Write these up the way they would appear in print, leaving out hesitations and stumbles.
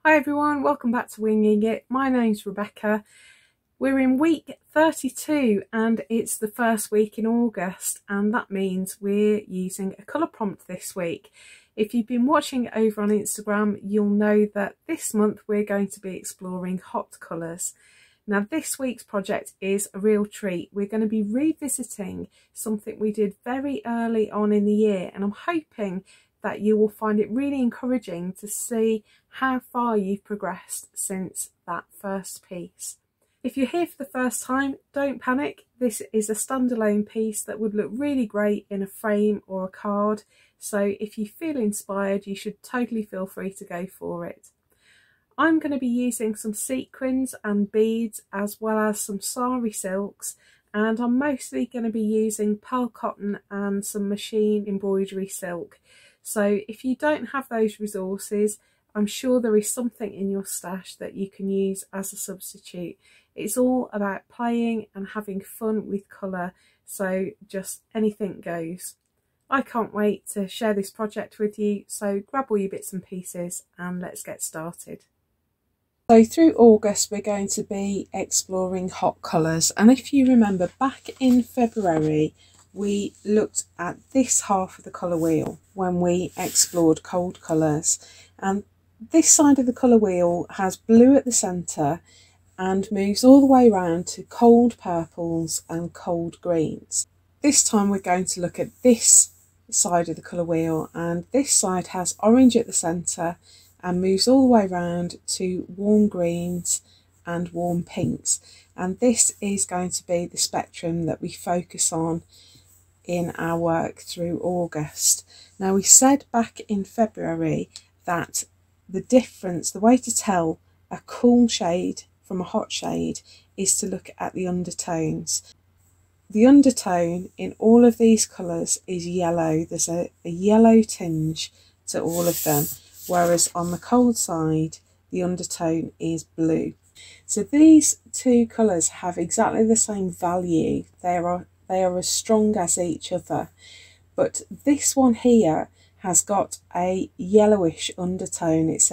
Hi everyone, welcome back to Winging It. My name's Rebecca. We're in week 32 and it's the first week in August, and that means we're using a colour prompt this week. If you've been watching over on Instagram, you'll know that this month we're going to be exploring hot colours. Now this week's project is a real treat. We're going to be revisiting something we did very early on in the year, and I'm hoping that you will find it really encouraging to see how far you've progressed since that first piece. If you're here for the first time, don't panic. This is a standalone piece that would look really great in a frame or a card. So if you feel inspired, you should totally feel free to go for it. I'm going to be using some sequins and beads as well as some Sari silks, and I'm mostly going to be using pearl cotton and some machine embroidery silk. So if you don't have those resources, I'm sure there is something in your stash that you can use as a substitute. It's all about playing and having fun with colour, so just anything goes. I can't wait to share this project with you, so grab all your bits and pieces and let's get started. So through August we're going to be exploring hot colours, and if you remember back in February we looked at this half of the colour wheel when we explored cold colours, and this side of the colour wheel has blue at the centre and moves all the way around to cold purples and cold greens. This time we're going to look at this side of the colour wheel, and this side has orange at the centre and moves all the way around to warm greens and warm pinks, and this is going to be the spectrum that we focus on in our work through August. Now we said back in February that the difference, the way to tell a cool shade from a hot shade is to look at the undertones. The undertone in all of these colours is yellow. There's a yellow tinge to all of them, whereas on the cold side the undertone is blue. So these two colours have exactly the same value. They are as strong as each other, but this one here has got a yellowish undertone. It's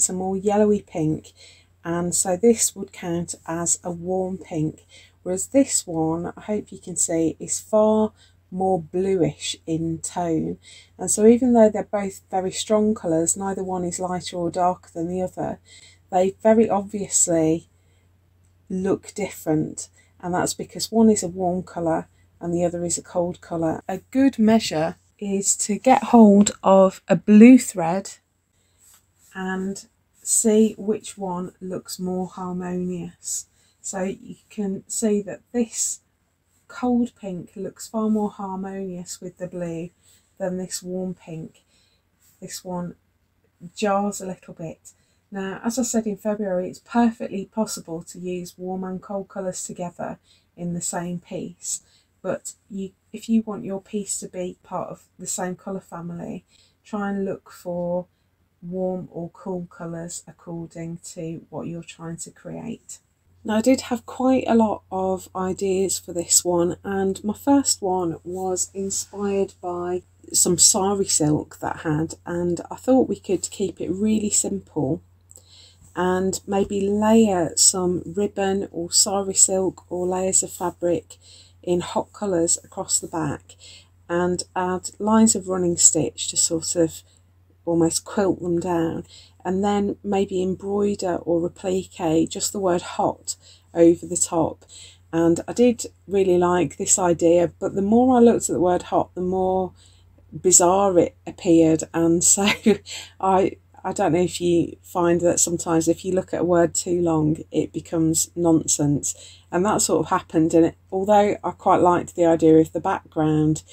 a more yellowy pink, and so this would count as a warm pink, whereas this one, I hope you can see, is far more bluish in tone. And so even though they're both very strong colours, neither one is lighter or darker than the other, they very obviously look different, and that's because one is a warm colour and the other is a cold colour. A good measure is to get hold of a blue thread and see which one looks more harmonious. So you can see that this cold pink looks far more harmonious with the blue than this warm pink. This one jars a little bit. Now, as I said in February, it's perfectly possible to use warm and cold colours together in the same piece, but if you want your piece to be part of the same colour family, try and look for warm or cool colours according to what you're trying to create. Now, I did have quite a lot of ideas for this one, and my first one was inspired by some Sari silk that I had, and I thought we could keep it really simple and maybe layer some ribbon or Sari silk or layers of fabric in hot colours across the back and add lines of running stitch to sort of almost quilt them down, and then maybe embroider or applique just the word hot over the top. And I did really like this idea, but the more I looked at the word hot, the more bizarre it appeared, and so I don't know if you find that sometimes if you look at a word too long it becomes nonsense, and that sort of happened. And although I quite liked the idea of the background,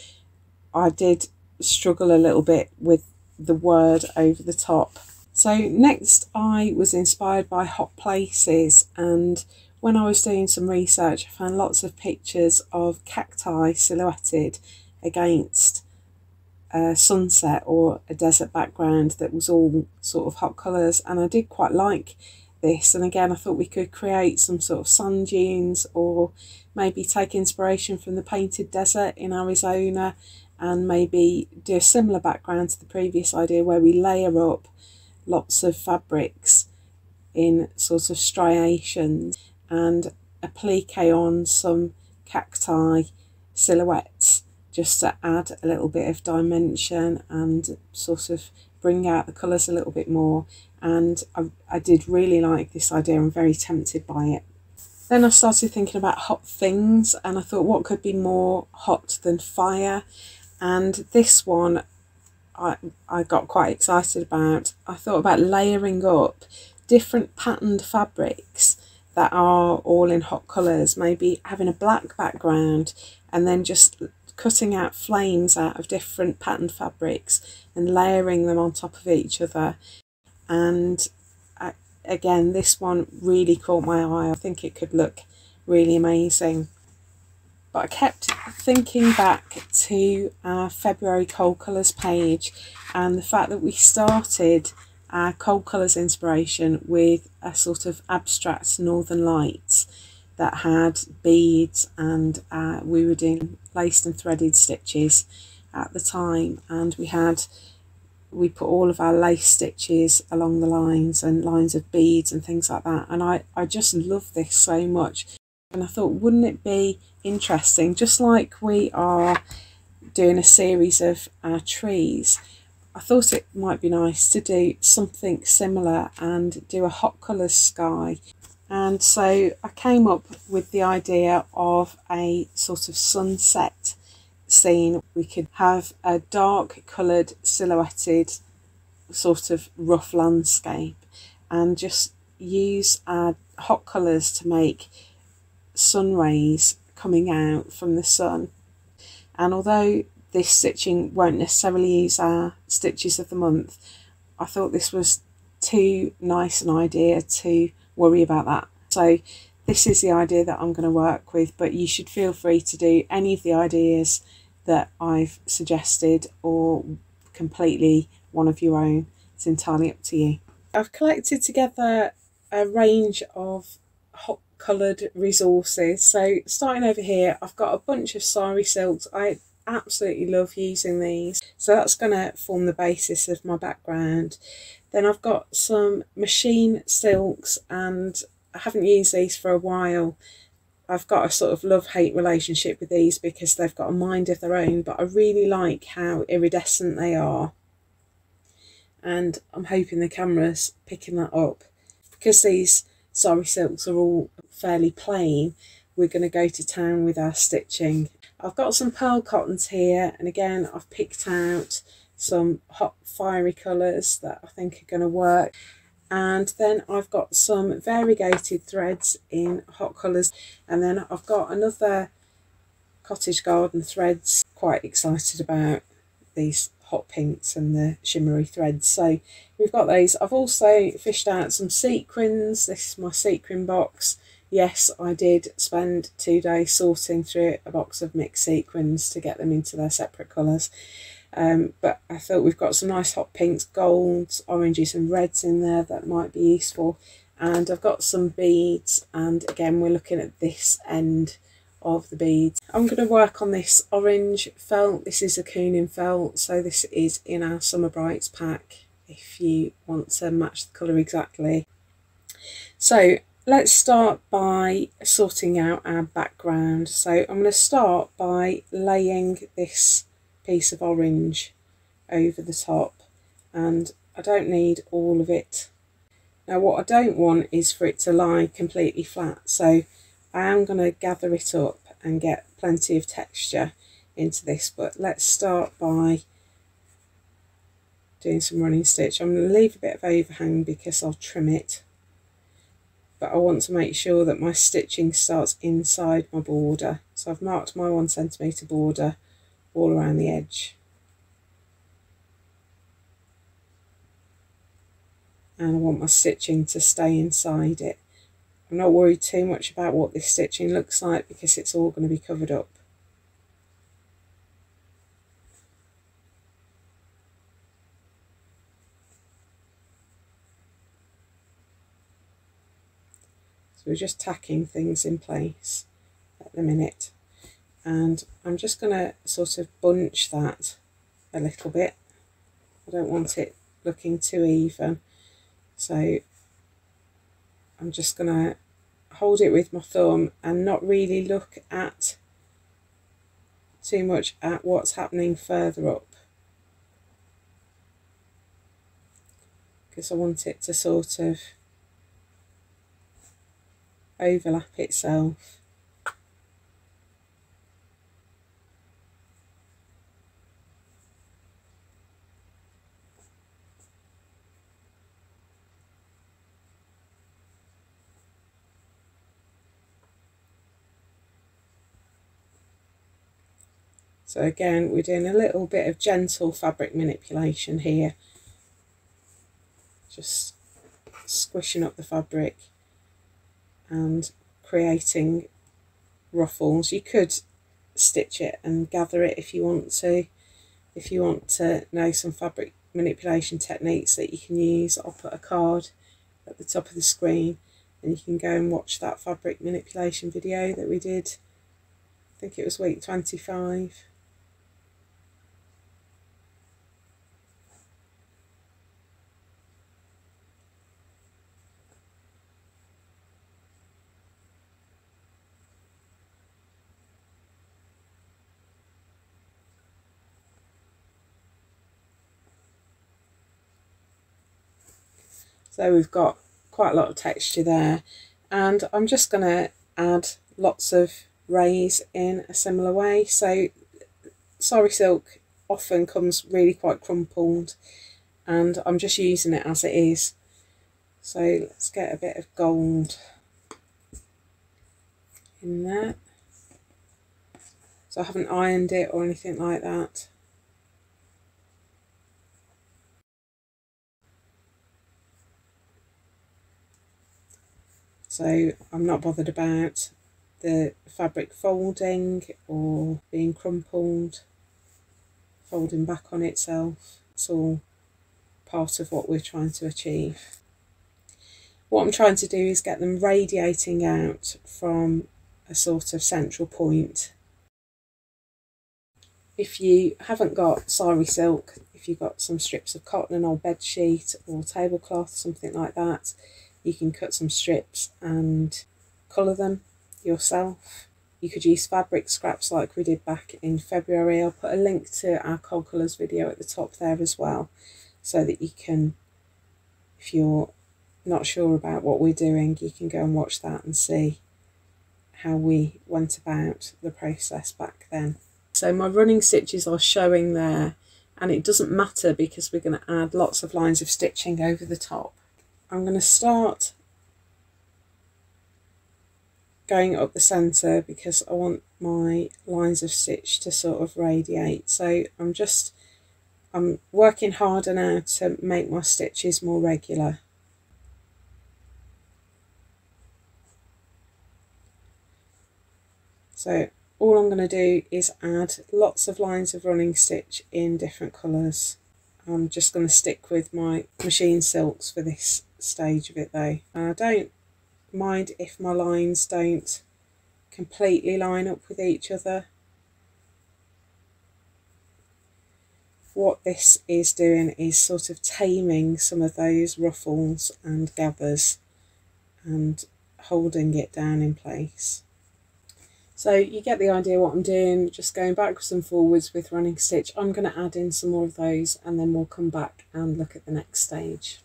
I did struggle a little bit with the word over the top. So next I was inspired by hot places, and when I was doing some research I found lots of pictures of cacti silhouetted against a sunset or a desert background that was all sort of hot colours, and I did quite like this. And again, I thought we could create some sort of sand dunes, or maybe take inspiration from the painted desert in Arizona and maybe do a similar background to the previous idea where we layer up lots of fabrics in sort of striations, and applique on some cacti silhouettes just to add a little bit of dimension and sort of bring out the colours a little bit more. And I did really like this idea. I'm very tempted by it. Then I started thinking about hot things, and I thought, what could be more hot than fire? And this one I got quite excited about. I thought about layering up different patterned fabrics that are all in hot colours, maybe having a black background and then just cutting out flames out of different patterned fabrics and layering them on top of each other. And again, this one really caught my eye. I think it could look really amazing. But I kept thinking back to our February Cold Colours page and the fact that we started our Cold Colours inspiration with a sort of abstract Northern Lights that had beads, and we were doing laced and threaded stitches at the time, and we put all of our lace stitches along the lines and lines of beads and things like that. And I just love this so much. And I thought, wouldn't it be interesting, just like we are doing a series of our trees, I thought it might be nice to do something similar and do a hot colours sky. And so I came up with the idea of a sort of sunset scene. We could have a dark coloured silhouetted sort of rough landscape and just use our hot colours to make sun rays coming out from the sun. And although this stitching won't necessarily use our stitches of the month, I thought this was too nice an idea to worry about that. So this is the idea that I'm going to work with, but you should feel free to do any of the ideas that I've suggested or completely one of your own. It's entirely up to you. I've collected together a range of hot coloured resources. So starting over here, I've got a bunch of Sari silks. I absolutely love using these, so that's going to form the basis of my background. Then I've got some machine silks, and I haven't used these for a while. I've got a sort of love-hate relationship with these because they've got a mind of their own, but I really like how iridescent they are, and I'm hoping the camera's picking that up. Because these Sari silks are all fairly plain, we're going to go to town with our stitching. I've got some pearl cottons here, and again I've picked out some hot fiery colours that I think are going to work. And then I've got some variegated threads in hot colours, and then I've got another cottage garden threads. Quite excited about these hot pinks and the shimmery threads, so we've got those. I've also fished out some sequins. This is my sequin box. Yes, I did spend 2 days sorting through a box of mixed sequins to get them into their separate colours. But I thought we've got some nice hot pinks, golds, oranges and reds in there that might be useful. And I've got some beads, and again we're looking at this end of the beads. I'm going to work on this orange felt. This is a Coonin felt, so this is in our Summer Brights pack if you want to match the colour exactly. So let's start by sorting out our background. So I'm going to start by laying this piece of orange over the top, and I don't need all of it. Now what I don't want is for it to lie completely flat, so I am going to gather it up and get plenty of texture into this. But let's start by doing some running stitch. I'm going to leave a bit of overhang because I'll trim it, but I want to make sure that my stitching starts inside my border. So I've marked my 1 centimetre border all around the edge, and I want my stitching to stay inside it. I'm not worried too much about what this stitching looks like because it's all going to be covered up. So we're just tacking things in place at the minute, and I'm just going to sort of bunch that a little bit. I don't want it looking too even, so I'm just going to hold it with my thumb and not really look at too much at what's happening further up, because I want it to sort of overlap itself. So again, we're doing a little bit of gentle fabric manipulation here, just squishing up the fabric and creating ruffles. You could stitch it and gather it if you want to. If you want to know some fabric manipulation techniques that you can use, I'll put a card at the top of the screen and you can go and watch that fabric manipulation video that we did. I think it was week 25. So we've got quite a lot of texture there, and I'm just going to add lots of rays in a similar way. So Sari silk often comes really quite crumpled, and I'm just using it as it is. So let's get a bit of gold in there. So I haven't ironed it or anything like that. So I'm not bothered about the fabric folding or being crumpled, folding back on itself. It's all part of what we're trying to achieve. What I'm trying to do is get them radiating out from a sort of central point. If you haven't got Sari silk, if you've got some strips of cotton, an old bed sheet or tablecloth, something like that, you can cut some strips and colour them yourself. You could use fabric scraps like we did back in February. I'll put a link to our cold colours video at the top there as well, so that you can, if you're not sure about what we're doing, you can go and watch that and see how we went about the process back then. So my running stitches are showing there, and it doesn't matter because we're going to add lots of lines of stitching over the top. I'm going to start going up the centre because I want my lines of stitch to sort of radiate. So I'm working harder now to make my stitches more regular. So all I'm going to do is add lots of lines of running stitch in different colours. I'm just going to stick with my machine silks for this stage of it though. And I don't mind if my lines don't completely line up with each other. What this is doing is sort of taming some of those ruffles and gathers and holding it down in place. So you get the idea what I'm doing, just going backwards and forwards with running stitch. I'm going to add in some more of those and then we'll come back and look at the next stage.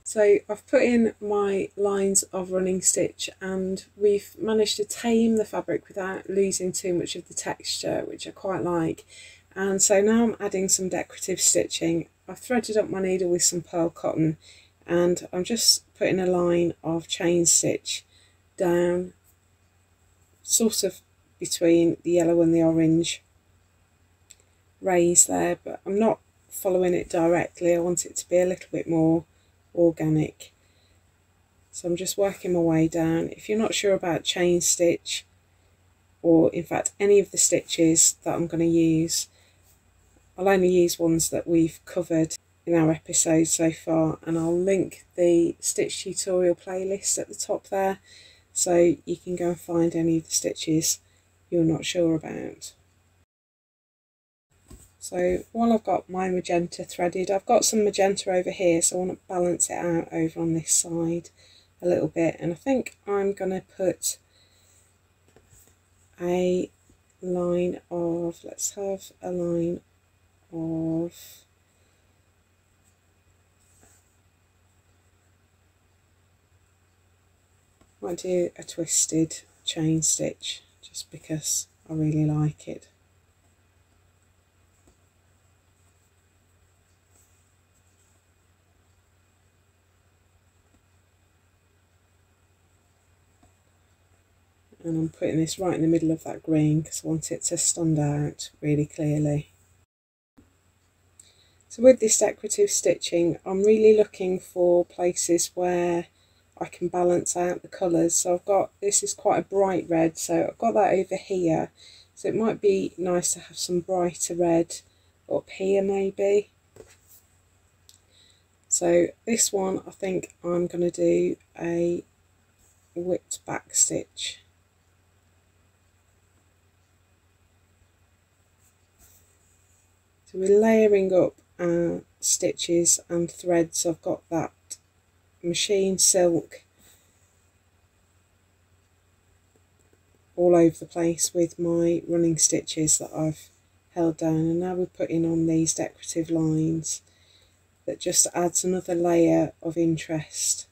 So I've put in my lines of running stitch and we've managed to tame the fabric without losing too much of the texture, which I quite like. And so now I'm adding some decorative stitching. I've threaded up my needle with some pearl cotton and I'm just putting a line of chain stitch down sort of between the yellow and the orange rays there, but I'm not following it directly. I want it to be a little bit more organic. So I'm just working my way down. If you're not sure about chain stitch, or in fact any of the stitches that I'm going to use, I'll only use ones that we've covered in our episode so far, and I'll link the stitch tutorial playlist at the top there, so you can go and find any of the stitches you're not sure about. So while I've got my magenta threaded, I've got some magenta over here, so I want to balance it out over on this side. a little bit, and I think I'm going to put a line of, let's have a line of, I might do a twisted chain stitch just because I really like it. And I'm putting this right in the middle of that green because I want it to stand out really clearly. So with this decorative stitching, I'm really looking for places where I can balance out the colours. So I've got, this is quite a bright red, so I've got that over here. So it might be nice to have some brighter red up here maybe. So this one, I think I'm going to do a whipped back stitch. So we're layering up stitches and threads. I've got that machine silk all over the place with my running stitches that I've held down, and now we're putting on these decorative lines that just adds another layer of interest.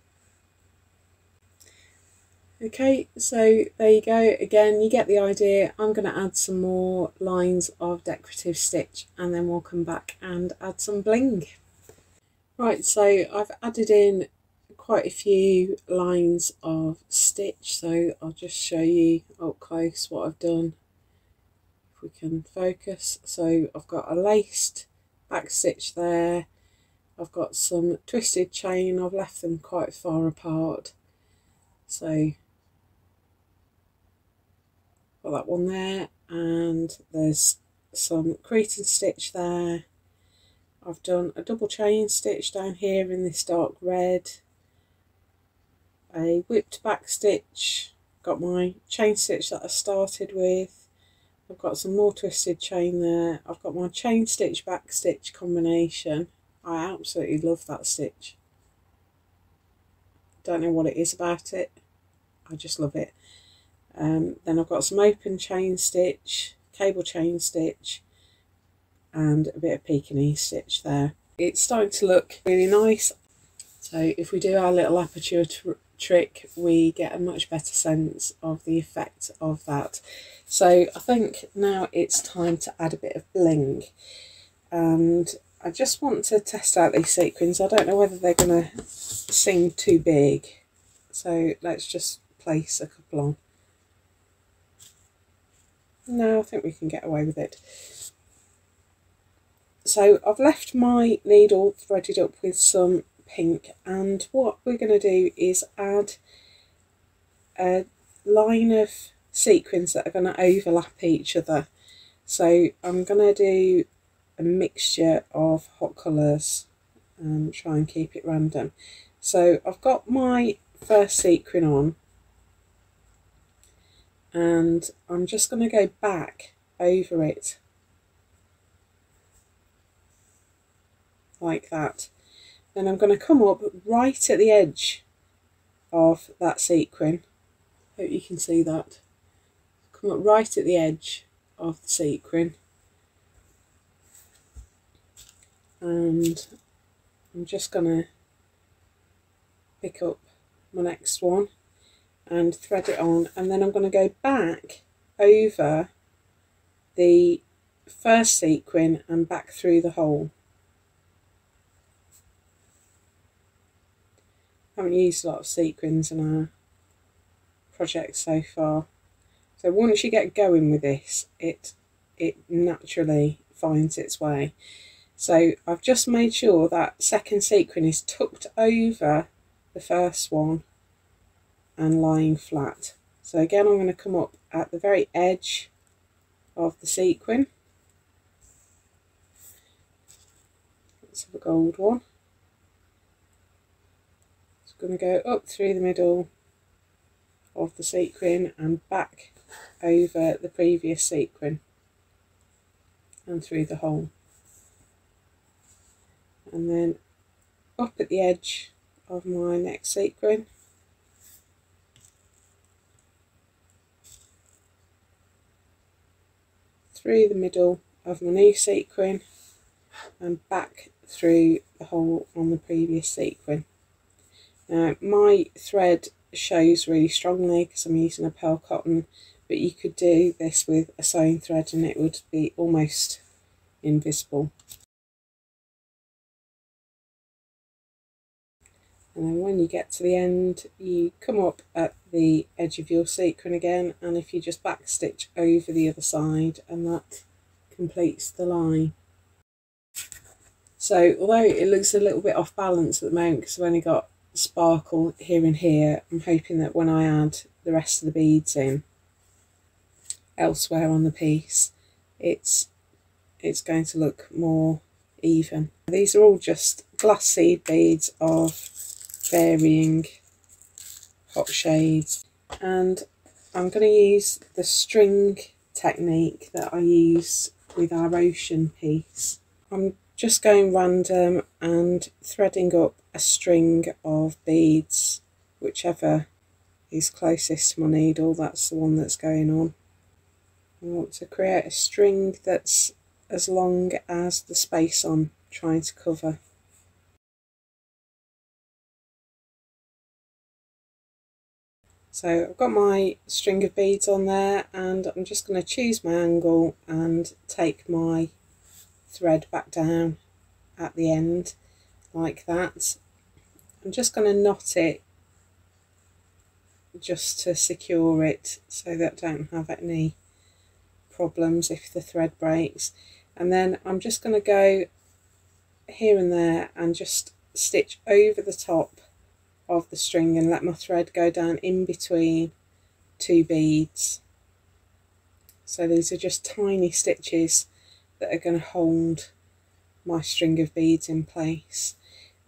Okay, so there you go. Again, you get the idea. I'm going to add some more lines of decorative stitch and then we'll come back and add some bling. Right, so I've added in quite a few lines of stitch, so I'll just show you up close what I've done, if we can focus. So I've got a laced back stitch there, I've got some twisted chain, I've left them quite far apart, so got that one there, and there's some Cretan stitch there. I've done a double chain stitch down here in this dark red, a whipped back stitch, got my chain stitch that I started with, I've got some more twisted chain there, I've got my chain stitch back stitch combination. I absolutely love that stitch, don't know what it is about it, I just love it. Then I've got some open chain stitch, cable chain stitch, and a bit of Pekingese stitch there. It's starting to look really nice. So if we do our little aperture trick, we get a much better sense of the effect of that. So I think now it's time to add a bit of bling, and I just want to test out these sequins. I don't know whether they're going to seem too big, so let's just place a couple on. No, I think we can get away with it. So I've left my needle threaded up with some pink, and what we're going to do is add a line of sequins that are going to overlap each other. So I'm going to do a mixture of hot colours and try and keep it random. So I've got my first sequin on, and I'm just going to go back over it like that. Then I'm going to come up right at the edge of that sequin. Hope you can see that. Come up right at the edge of the sequin, and I'm just going to pick up my next one and thread it on, and then I'm going to go back over the first sequin and back through the hole. I haven't used a lot of sequins in our project so far, so once you get going with this, it naturally finds its way. So I've just made sure that second sequin is tucked over the first one and lying flat. So again, I'm going to come up at the very edge of the sequin. Let's have a gold one. It's going to go up through the middle of the sequin and back over the previous sequin and through the hole, and then up at the edge of my next sequin through the middle of my new sequin and back through the hole on the previous sequin. Now my thread shows really strongly because I'm using a pearl cotton, but you could do this with a sewing thread and it would be almost invisible. And then when you get to the end, you come up at the edge of your sequin again, and if you just back stitch over the other side, and that completes the line. So although it looks a little bit off balance at the moment because I've only got sparkle here and here, I'm hoping that when I add the rest of the beads in elsewhere on the piece, it's going to look more even. These are all just glass seed beads of varying hot shades, and I'm going to use the string technique that I use with our ocean piece. I'm just going random and threading up a string of beads, whichever is closest to my needle, that's the one that's going on. I want to create a string that's as long as the space I'm trying to cover. So I've got my string of beads on there, and I'm just going to choose my angle and take my thread back down at the end like that. I'm just going to knot it just to secure it so that I don't have any problems if the thread breaks. And then I'm just going to go here and there and just stitch over the top of the string and let my thread go down in between two beads. So these are just tiny stitches that are going to hold my string of beads in place,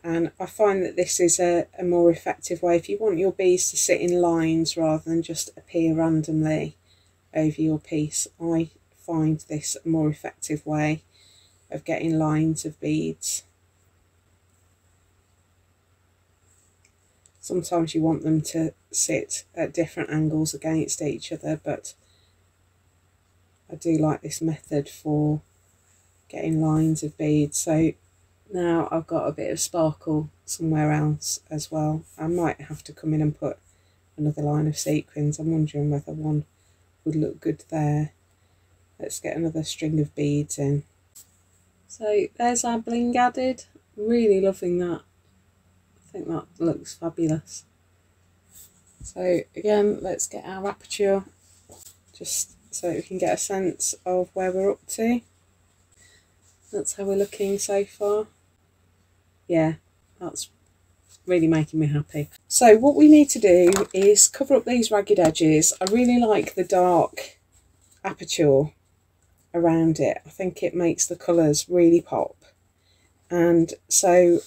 and I find that this is a more effective way if you want your beads to sit in lines rather than just appear randomly over your piece. I find this a more effective way of getting lines of beads. Sometimes you want them to sit at different angles against each other, but I do like this method for getting lines of beads. So now I've got a bit of sparkle somewhere else as well. I might have to come in and put another line of sequins. I'm wondering whether one would look good there. Let's get another string of beads in. So there's our bling added. Really loving that. I think that looks fabulous. So again, let's get our aperture just so we can get a sense of where we're up to. That's how we're looking so far. Yeah, that's really making me happy. So what we need to do is cover up these ragged edges. I really like the dark aperture around it. I think it makes the colours really pop. And so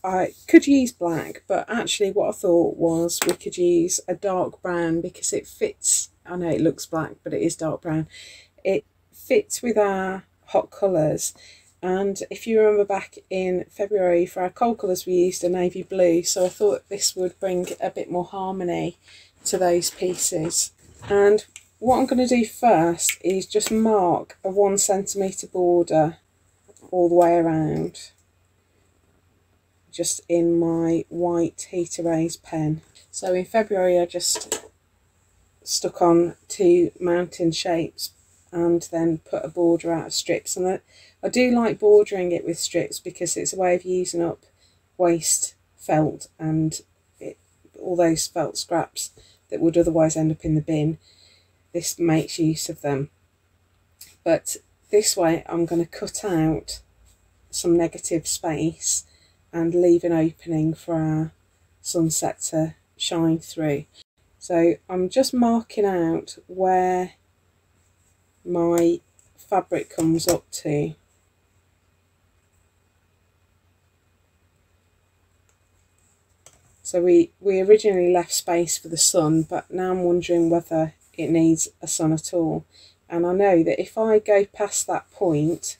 I could use black, but actually what I thought was we could use a dark brown because it fits. I know it looks black, but it is dark brown. It fits with our hot colours. And if you remember back in February for our cold colours we used a navy blue, so I thought this would bring a bit more harmony to those pieces. And what I'm going to do first is just mark a 1 centimetre border all the way around, just in my white heat erase pen. So in February I just stuck on 2 mountain shapes and then put a border out of strips, and I do like bordering it with strips because it's a way of using up waste felt and all those felt scraps that would otherwise end up in the bin. This makes use of them, but this way I'm going to cut out some negative space and leave an opening for our sunset to shine through. So I'm just marking out where my fabric comes up to. So we originally left space for the sun, but now I'm wondering whether it needs a sun at all. And I know that if I go past that point,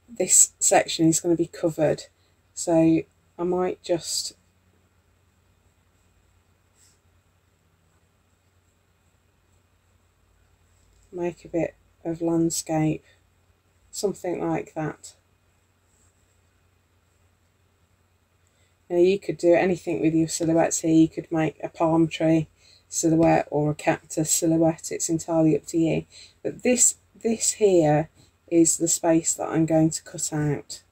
this section is going to be covered. So I might just make a bit of landscape, something like that. Now you could do anything with your silhouettes here. You could make a palm tree silhouette or a cactus silhouette. It's entirely up to you. But this here is the space that I'm going to cut out.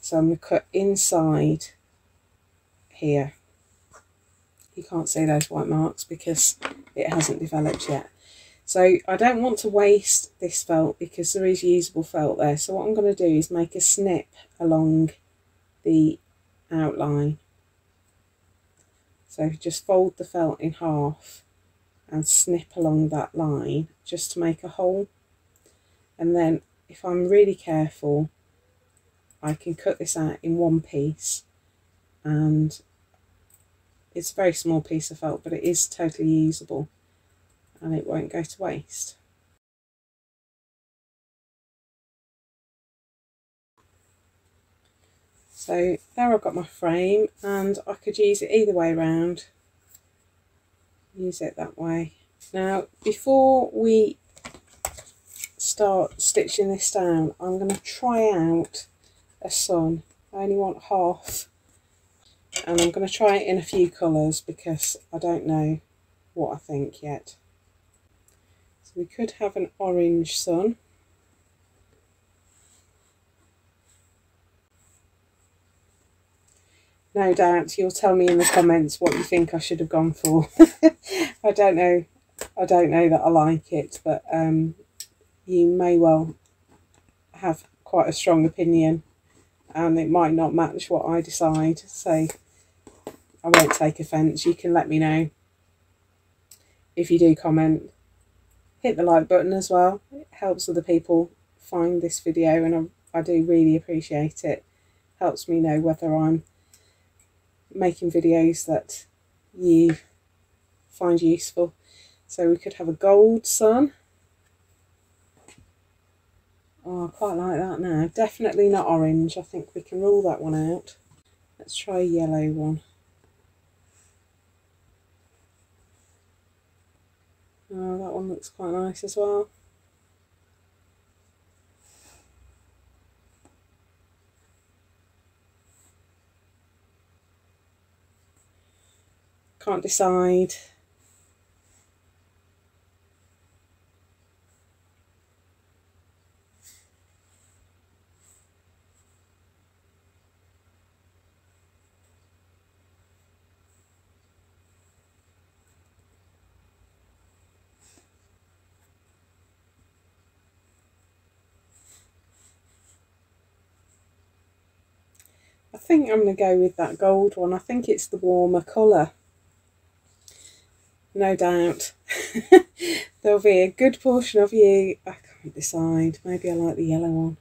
So I'm going to cut inside here. You can't see those white marks because it hasn't developed yet. So I don't want to waste this felt because there is usable felt there. So what I'm going to do is make a snip along the outline. So just fold the felt in half and snip along that line just to make a hole. And then if I'm really careful, I can cut this out in one piece, and it's a very small piece of felt, but it is totally usable and it won't go to waste. So there I've got my frame, and I could use it either way around. Use it that way. Now before we start stitching this down, I'm going to try out a sun. I only want half, and I'm going to try it in a few colours because I don't know what I think yet. So we could have an orange sun. No doubt you'll tell me in the comments what you think I should have gone for. I don't know that I like it, but you may well have quite a strong opinion and it might not match what I decide, so I won't take offence. You can let me know if you do comment. Hit the like button as well. It helps other people find this video, and I do really appreciate it. Helps me know whether I'm making videos that you find useful. So we could have a gold sun. Oh, I quite like that now. Definitely not orange. I think we can rule that one out. Let's try a yellow one. Oh, that one looks quite nice as well. Can't decide. I think I'm going to go with that gold one. I think it's the warmer colour. No doubt. There'll be a good portion of you, I can't decide. Maybe I like the yellow one.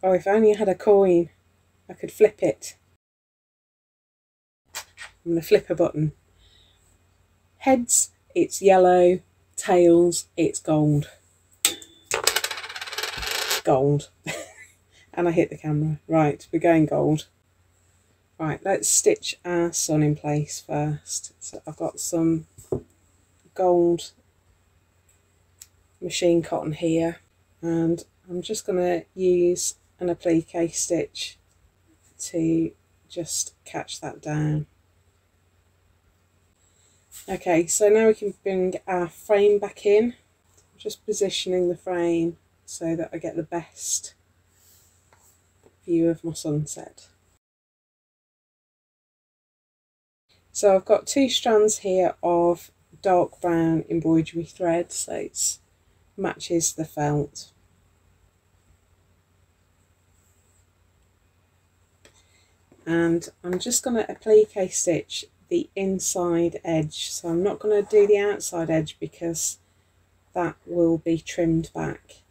Oh, if only I had a coin, I could flip it. I'm going to flip a button. Heads, it's yellow. Tails, it's gold. Gold. And I hit the camera. Right, we're going gold. Right, let's stitch our sun in place first. So I've got some gold machine cotton here, and I'm just going to use an applique stitch to just catch that down. Okay, so now we can bring our frame back in. I'm just positioning the frame so that I get the best view of my sunset. So I've got 2 strands here of dark brown embroidery thread, so it matches the felt. And I'm just going to applique stitch the inside edge, so I'm not going to do the outside edge because that will be trimmed back.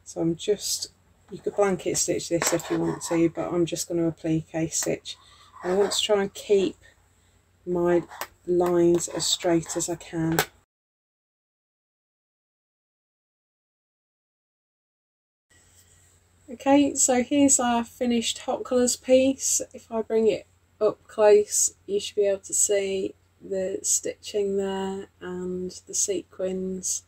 So I'm just, you could blanket stitch this if you want to, but I'm just going to applique stitch. I want to try and keep my lines as straight as I can. Okay, so here's our finished hot colours piece. If I bring it up close, you should be able to see the stitching there and the sequins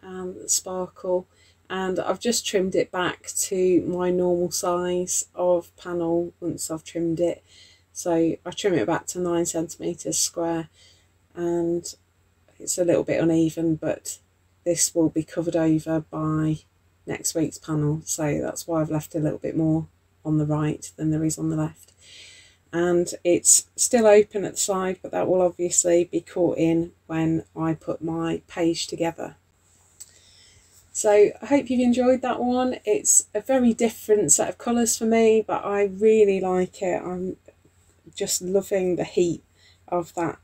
and the sparkle. And I've just trimmed it back to my normal size of panel once I've trimmed it. So I trim it back to 9 centimetres square, and it's a little bit uneven, but this will be covered over by next week's panel, so that's why I've left a little bit more on the right than there is on the left. And it's still open at the side, but that will obviously be caught in when I put my page together. So I hope you've enjoyed that one. It's a very different set of colours for me, but I really like it. I'm just loving the heat of that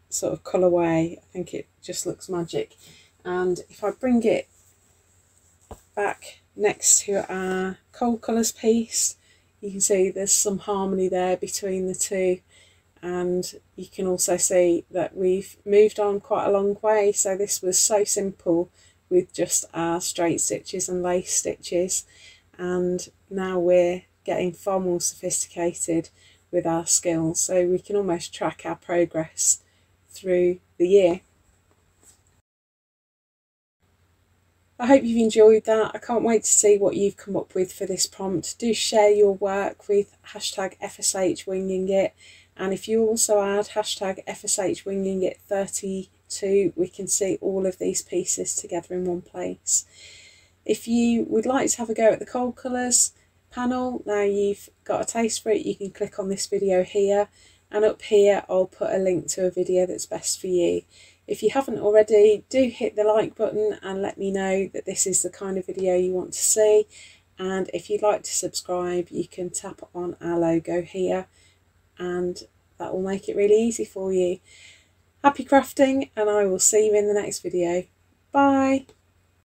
sort of colourway. I think it just looks magic. And if I bring it back next to our cold colours piece, you can see there's some harmony there between the two, and you can also see that we've moved on quite a long way. So this was so simple with just our straight stitches and lace stitches, and now we're getting far more sophisticated with our skills, so we can almost track our progress through the year. I hope you've enjoyed that. I can't wait to see what you've come up with for this prompt. Do share your work with #FSHWingingIt, and if you also add #FSHWingingIt32, we can see all of these pieces together in one place. If you would like to have a go at the cold colours panel, now you've got a taste for it, you can click on this video here, and up here I'll put a link to a video that's best for you. If you haven't already, do hit the like button and let me know that this is the kind of video you want to see. And if you'd like to subscribe, you can tap on our logo here, and that will make it really easy for you. Happy crafting, and I will see you in the next video. Bye!